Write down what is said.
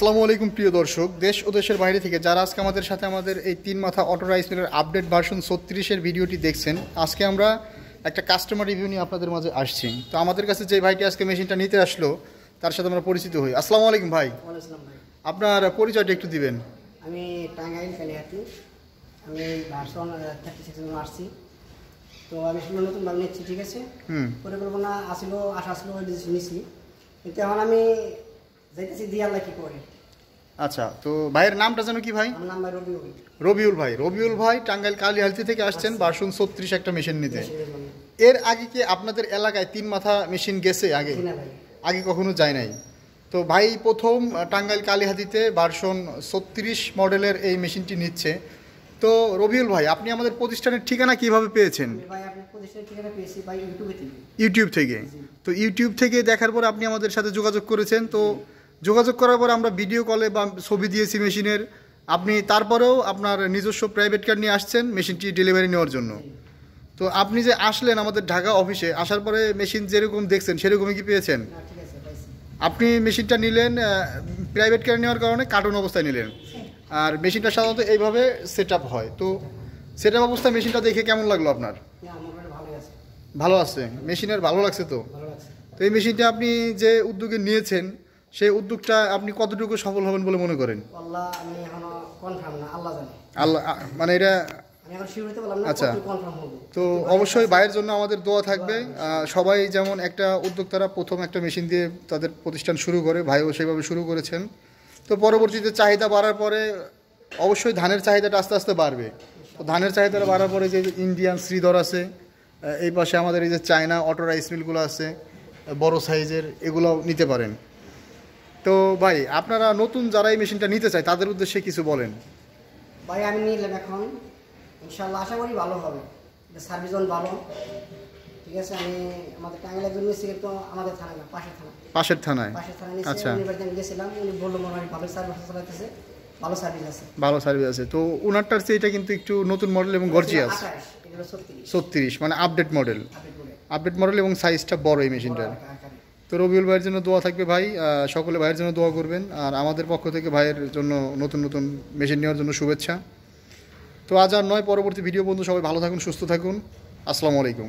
আসসালামু আলাইকুম প্রিয় দর্শক, দেশ ও দেশের বাইরে থেকে যারা আজকে আমাদের সাথে আমাদের এই 3 মাথা অটো রাইস মিলের আপডেট ভার্সন 36-এর ভিডিওটি দেখছেন, আজকে আমরা একটা কাস্টমার রিভিউ নিয়ে আপনাদের মাঝে আসছি। তো আমাদের কাছে যে ভাইটি আজকে মেশিনটা নিতে আসলো তার সাথে আমরা পরিচিত হই। আসসালামু আলাইকুম ভাই। ওয়ালাইকুম ভাই। আপনার পরিচয়টা একটু দিবেন। আমি টাঙ্গাইল কালিহাতি, আমি ভার্সন 36 আসছি। তো আমি শুনে নতুন ভাবে নিচ্ছি, ঠিক আছে। পরিকল্পনা আসলো, আশা আসলো, ওই ডিসিশন নিছি, কিন্তু এখন আমি যাইতেছি দিয়ে আল্লাহ কি করে। আচ্ছা, তো ভাইয়ের নামটা যেন কি ভাই? আমার নাম ভাই রবিউল। রবিউল ভাই টাঙ্গাইল কালিহাতি থেকে আসছেন ভার্সন 36 একটা মেশিন নিতে। এর আগে কি আপনাদের এলাকায় 3 মাথা মেশিন গেছে আগে? আগে কখনো যায় নাই। তো ভাই প্রথম টাঙ্গাইল কালিহাতিতে ভার্সন 36 মডেলের এই মেশিনটি নিচ্ছে। তো রবিউল ভাই, আপনি আমাদের প্রতিষ্ঠানের ঠিকানা কিভাবে পেয়েছেন? ভাই আপনার প্রতিষ্ঠানের ঠিকানা পেয়েছি ভাই ইউটিউব থেকে। তো ইউটিউব থেকে দেখার পর আপনি আমাদের সাথে যোগাযোগ করেছেন। তো যোগাযোগ করার পর আমরা ভিডিও কলে বা ছবি দিয়েছি মেশিনের। আপনি তারপরেও আপনার নিজস্ব প্রাইভেট কার নিয়ে আসছেন মেশিনটি ডেলিভারি নেওয়ার জন্য। তো আপনি যে আসলেন আমাদের ঢাকা অফিসে, আসার পরে মেশিন যেরকম দেখছেন সেরকমই কি পেয়েছেন? আপনি মেশিনটা নিলেন প্রাইভেট কার নেওয়ার কারণে কার্টুন অবস্থায় নিলেন, আর মেশিনটা সাধারণত এইভাবে সেট আপ হয়। তো সেট আপ অবস্থায় মেশিনটা দেখে কেমন লাগলো আপনার? ভালো আছে, মেশিনের ভালো লাগছে। তো তো এই মেশিনটা আপনি যে উদ্যোগে নিয়েছেন সেই উদ্যোগটা আপনি কতটুকু সফল হবেন বলে মনে করেন? আল্লাহ, মানে এটা আচ্ছা। তো অবশ্যই ভাইয়ের জন্য আমাদের দোয়া থাকবে। সবাই যেমন একটা উদ্যোক্তারা প্রথম একটা মেশিন দিয়ে তাদের প্রতিষ্ঠান শুরু করে, ভাইও সেইভাবে শুরু করেছেন। তো পরবর্তীতে চাহিদা বাড়ার পরে অবশ্যই ধানের চাহিদাটা আস্তে আস্তে বাড়বে। তো ধানের চাহিদাটা বাড়ার পরে যে ইন্ডিয়ান শ্রীধর আছে, এই পাশে আমাদের এই যে চায়না অটো রাইস মিলগুলো আছে বড় সাইজের, এগুলো নিতে পারেন। তো ভাই, আপনারা নতুন যারা এই মেশিনটা নিতে চায় তাদের উদ্দেশ্যে কিছু বলেন। ভাই আমি নিলাম, এখন ইনশাআল্লাহ আশা করি ভালো হবে, সার্ভিস ভালো, ঠিক আছে। আমি আমাদের টাঙ্গাইল একজন নিচ্ছি, কিন্তু আমাদের থানা না, পাশের থানায় আচ্ছা গেছিলাম, উনি বললো মনে হয় ভালো সার্ভিস চালাইতেছে, ভালো সার্ভিস আছে। তো ওনারটার চেয়ে এটা কিন্তু একটু নতুন মডেল এবং গর্জিয়াস। 36 মানে আপডেট মডেল এবং সাইজটা বড় এই মেশিনটার। তো রবিউল ভাইয়ের জন্য দোয়া থাকবে ভাই, সকলে ভাইয়ের জন্য দোয়া করবেন। আর আমাদের পক্ষ থেকে ভাইয়ের জন্য নতুন নতুন মেশিন নেওয়ার জন্য শুভেচ্ছা। তো আজ আর নয়, পরবর্তী ভিডিও পর্যন্ত সবাই ভালো থাকুন, সুস্থ থাকুন। আসসালামু আলাইকুম।